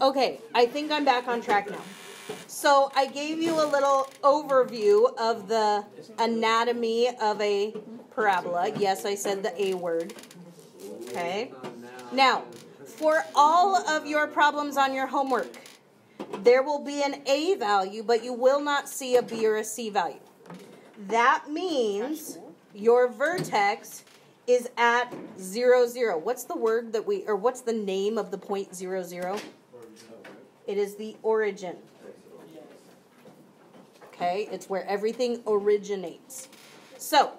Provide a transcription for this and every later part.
Okay, I think I'm back on track now. So I gave you a little overview of the anatomy of a parabola. Yes, I said the A word. Okay. Now, for all of your problems on your homework, there will be an A value, but you will not see a B or a C value. That means your vertex is at 0, 0. What's the word that what's the name of the point 0, 0? It is the origin. Okay, it's where everything originates. So,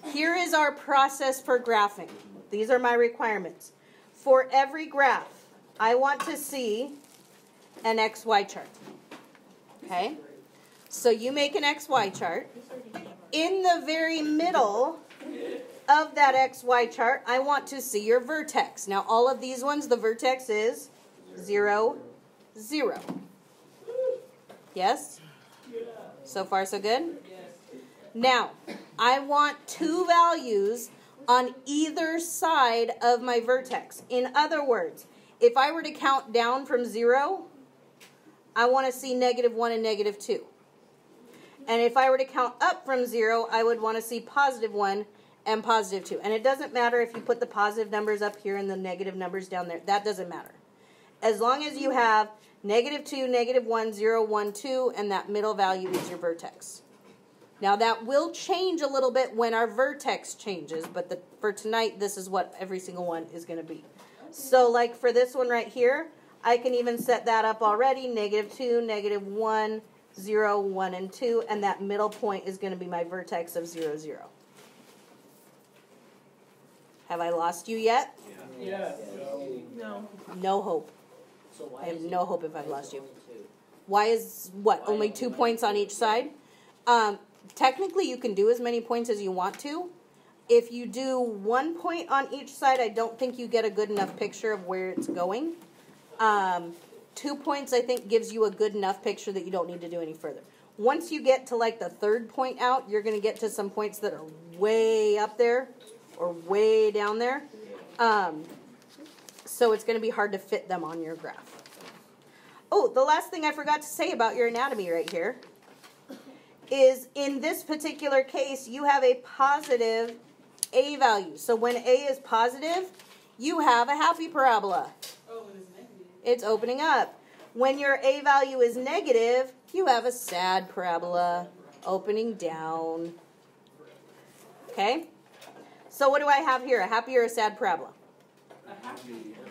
here is our process for graphing. These are my requirements. For every graph, I want to see an XY chart. Okay? So you make an XY chart. In the very middle of that XY chart, I want to see your vertex. Now, all of these ones, the vertex is 0, 0. Yes? So far, so good? Now, I want two values on either side of my vertex. In other words, if I were to count down from 0, I want to see -1 and -2. And if I were to count up from 0, I would want to see +1 and +2. And it doesn't matter if you put the positive numbers up here and the negative numbers down there. That doesn't matter. As long as you have -2, -1, 0, 1, 2, and that middle value is your vertex. Now that will change a little bit when our vertex changes, but for tonight, this is what every single one is going to be. So like for this one right here, I can even set that up already, -2, -1, 0, 1, and 2, and that middle point is going to be my vertex of 0, 0. Have I lost you yet? Yeah. No. No hope. I have no hope if I've lost you. Why is, what, only 2 points on each side? Technically, you can do as many points as you want to. If you do 1 point on each side, I don't think you get a good enough picture of where it's going. 2 points, I think, gives you a good enough picture that you don't need to do any further. Once you get to like the third point out, you're going to get to some points that are way up there or way down there. So it's going to be hard to fit them on your graph. Oh, the last thing I forgot to say about your anatomy right here is in this particular case, you have a positive A value. So when A is positive, you have a happy parabola. Oh, it is negative. It's opening up. When your A value is negative, you have a sad parabola, opening down. Okay? So what do I have here, a happy or a sad parabola?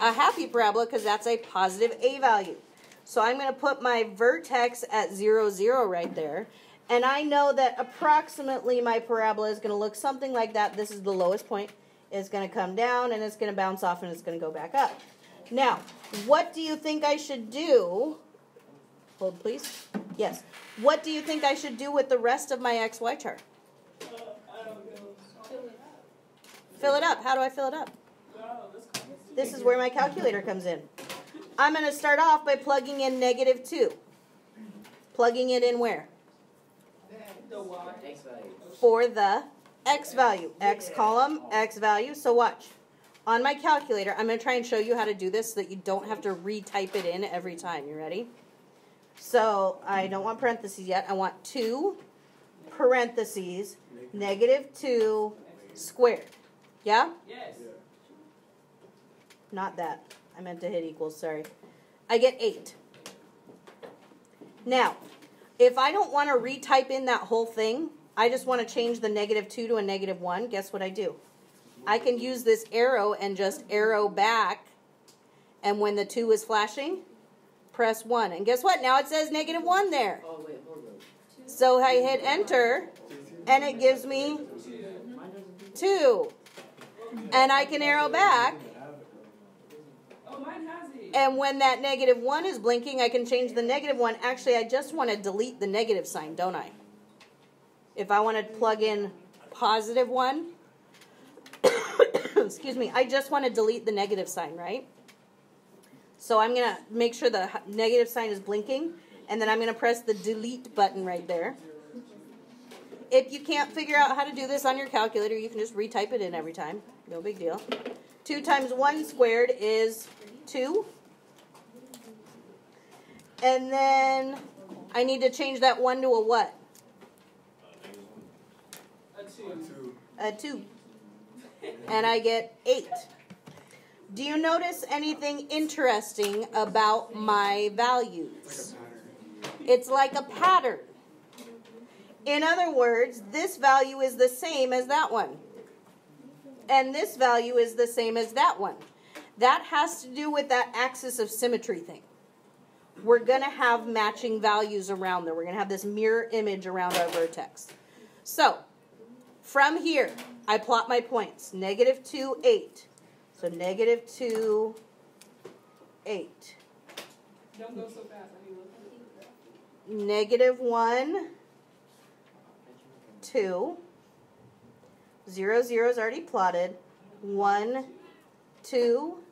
A happy parabola, because that's a positive A value. So I'm going to put my vertex at 0, 0 right there. And I know that approximately my parabola is going to look something like that. This is the lowest point. It's going to come down, and it's going to bounce off, and it's going to go back up. Now, what do you think I should do? Hold, please. Yes. What do you think I should do with the rest of my XY chart? I don't know. Fill it up. How do I fill it up? This is where my calculator comes in. I'm going to start off by plugging in -2. Plugging it in where? For the X value. X column, X value. So watch. On my calculator, I'm going to try and show you how to do this so that you don't have to retype it in every time. You ready? So I don't want parentheses yet. I want 2 parentheses, -2 squared. Yeah? Yes. Not that. I meant to hit equals, sorry. I get 8. Now, if I don't want to retype in that whole thing, I just want to change the -2 to a -1, guess what I do? I can use this arrow and just arrow back, and when the 2 is flashing, press 1. And guess what? Now it says -1 there. Oh, wait, hold on. So I hit enter, and it gives me 2. And I can arrow back. And when that -1 is blinking, I can change the -1. Actually, I just want to delete the negative sign, don't I? If I want to plug in +1, excuse me, I just want to delete the negative sign, right? So I'm going to make sure the negative sign is blinking, and then I'm going to press the delete button right there. If you can't figure out how to do this on your calculator, you can just retype it in every time. No big deal. 2 times 1 squared is 2. And then I need to change that 1 to a what? A 2. A 2. And I get 8. Do you notice anything interesting about my values? It's like a pattern. In other words, this value is the same as that one. And this value is the same as that one. That has to do with that axis of symmetry thing. We're going to have matching values around there. We're going to have this mirror image around our vertex. So, from here, I plot my points. -2, 8. So -2, 8. Don't go so fast. I need -1, 2. 0, 0 is already plotted. 1, 2,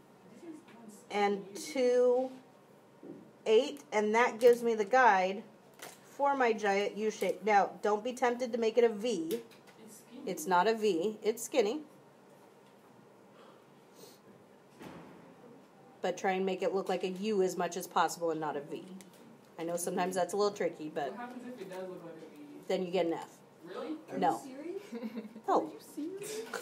and 2, 8. And that gives me the guide for my giant U shape. Now, don't be tempted to make it a V. It's not a V. It's skinny. But try and make it look like a U as much as possible and not a V. I know sometimes that's a little tricky, but What happens if it does look like a V? then you get an F. Really? No. Are you serious? Oh,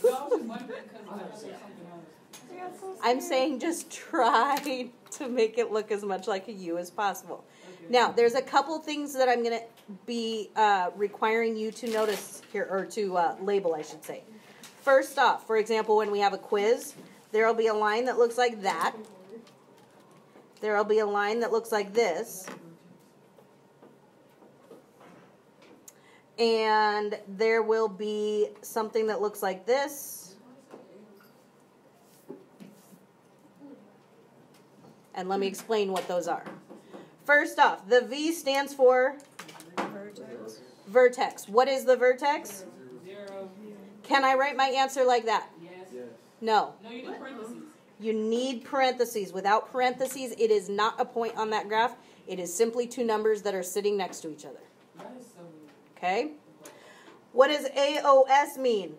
No, I was just wondering because I thought there was something else. I'm saying just try to make it look as much like a U as possible. Okay. Now, there's a couple things that I'm going to be requiring you to notice here, or to label, I should say. First off, for example, when we have a quiz, there will be a line that looks like that. There will be a line that looks like this. And there will be something that looks like this. And let me explain what those are. First off, the V stands for Vertex. vertex. What is the vertex? 0. Can I write my answer like that? Yes. No. No, you do parentheses. You need parentheses. Without parentheses, it is not a point on that graph. It is simply two numbers that are sitting next to each other. That is so weird. Okay? What does AOS mean?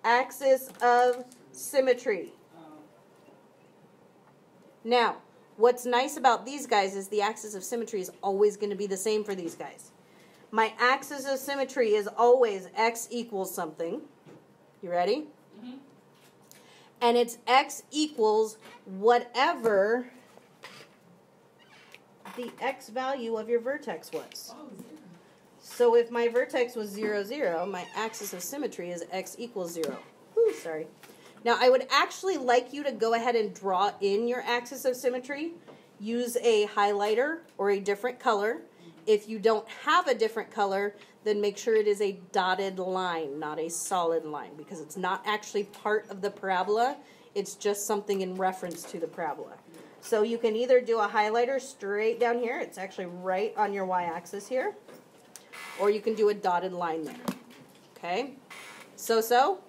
Axis of symmetry. Now, what's nice about these guys is the axis of symmetry is always going to be the same for these guys. My axis of symmetry is always x equals something. You ready? Mm-hmm. And it's x equals whatever the x value of your vertex was. Oh, 0. So if my vertex was 0, 0, my axis of symmetry is x equals 0. Ooh, sorry. Now, I would actually like you to go ahead and draw in your axis of symmetry. Use a highlighter or a different color. If you don't have a different color, then make sure it is a dotted line, not a solid line, because it's not actually part of the parabola. It's just something in reference to the parabola. So you can either do a highlighter straight down here. It's actually right on your y-axis here. Or you can do a dotted line there. Okay? So.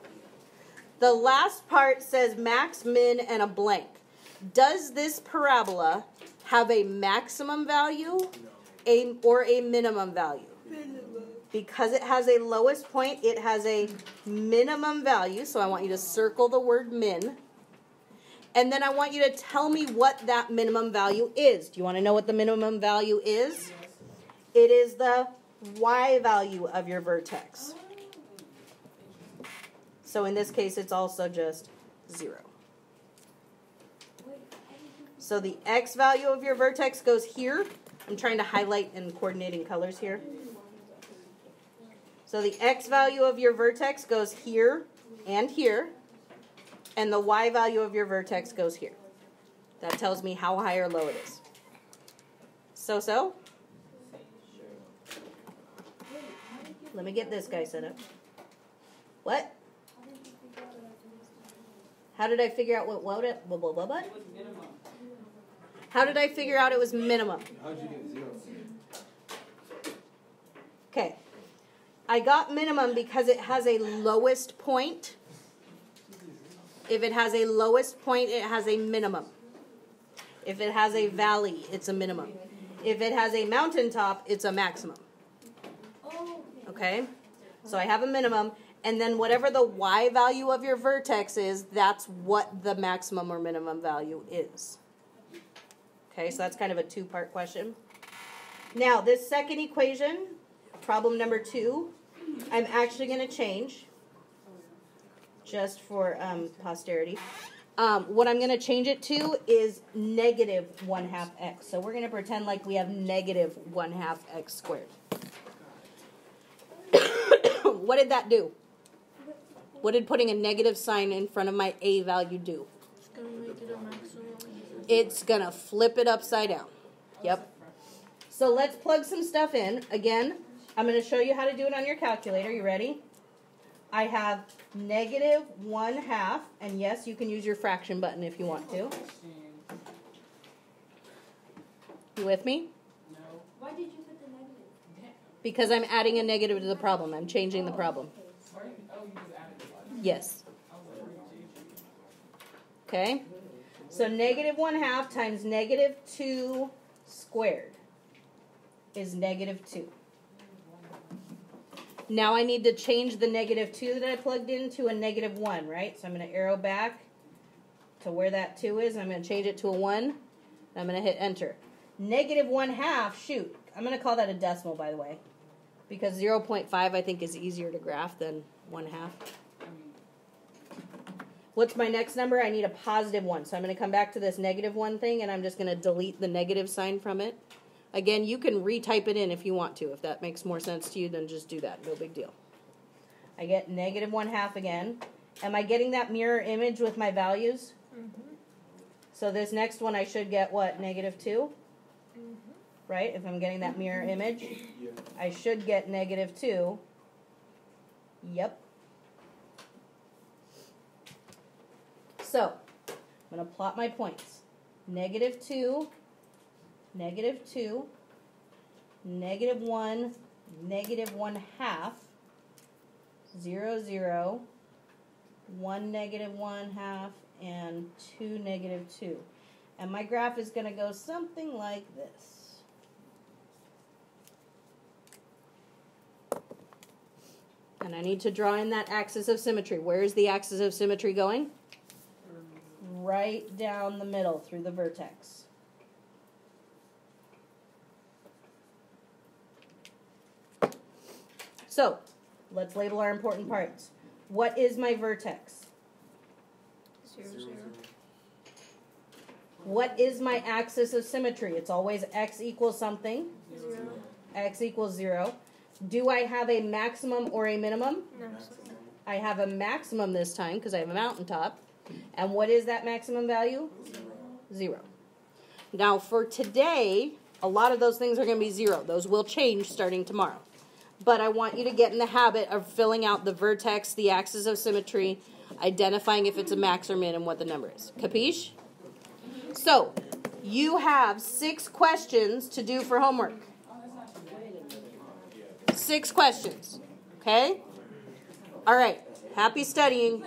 The last part says max, min, and a blank. Does this parabola have a maximum value or a minimum value? Because it has a lowest point, it has a minimum value. So I want you to circle the word min. And then I want you to tell me what that minimum value is. Do you want to know what the minimum value is? It is the y value of your vertex. So in this case, it's also just 0. So the x value of your vertex goes here. I'm trying to highlight in coordinating colors here. So the x value of your vertex goes here and here. And the y value of your vertex goes here. That tells me how high or low it is. So? Let me get this guy set up. What? How did I figure out what? It was minimum. How did I figure out it was minimum? How did you get 0? Okay. I got minimum because it has a lowest point. If it has a lowest point, it has a minimum. If it has a valley, it's a minimum. If it has a mountaintop, it's a maximum. Okay? So I have a minimum. And then whatever the y value of your vertex is, that's what the maximum or minimum value is. Okay? Okay, so that's kind of a two-part question. Now, this second equation, problem number 2, I'm actually going to change just for posterity. What I'm going to change it to is negative 1/2 x. So we're going to pretend like we have negative 1/2 x squared. What did that do? What did putting a negative sign in front of my a value do? It's going to make it a maximum. It's going to flip it upside down. Yep. So let's plug some stuff in. Again, I'm going to show you how to do it on your calculator. You ready? I have negative 1/2, and yes, you can use your fraction button if you want to. You with me? No. Why did you put the negative? Because I'm adding a negative to the problem. I'm changing the problem. Oh, you just added it. Yes. Okay? So negative 1/2 times negative 2 squared is negative 2. Now I need to change the negative 2 that I plugged into a negative 1, right? So I'm going to arrow back to where that 2 is. I'm going to change it to a 1. And I'm going to hit enter. Negative 1/2, shoot. I'm going to call that a decimal, by the way. Because 0.5 I think is easier to graph than 1/2. What's my next number? I need a positive 1. So I'm going to come back to this negative 1 thing, and I'm just going to delete the negative sign from it. Again, you can retype it in if you want to. If that makes more sense to you, then just do that. No big deal. I get negative 1/2 again. Am I getting that mirror image with my values? Mm-hmm. So this next one I should get what? Negative 2? Mm-hmm. Right? If I'm getting that mirror image, I should get negative 2. Yep. So, I'm going to plot my points. Negative 2, negative 2, negative 1, negative 1/2, 0, 0, 1 negative 1/2, and 2 negative 2. And my graph is going to go something like this. And I need to draw in that axis of symmetry. Where is the axis of symmetry going? Right down the middle through the vertex. So, let's label our important parts. What is my vertex? 0, 0. What is my axis of symmetry? It's always x equals something. 0. X equals 0. Do I have a maximum or a minimum? No. I have a maximum this time because I have a mountaintop. And what is that maximum value? 0. Now for today, a lot of those things are going to be 0. Those will change starting tomorrow. But I want you to get in the habit of filling out the vertex, the axis of symmetry, identifying if it's a max or min and what the number is. Capiche? So, you have 6 questions to do for homework. 6 questions. Okay? All right. Happy studying.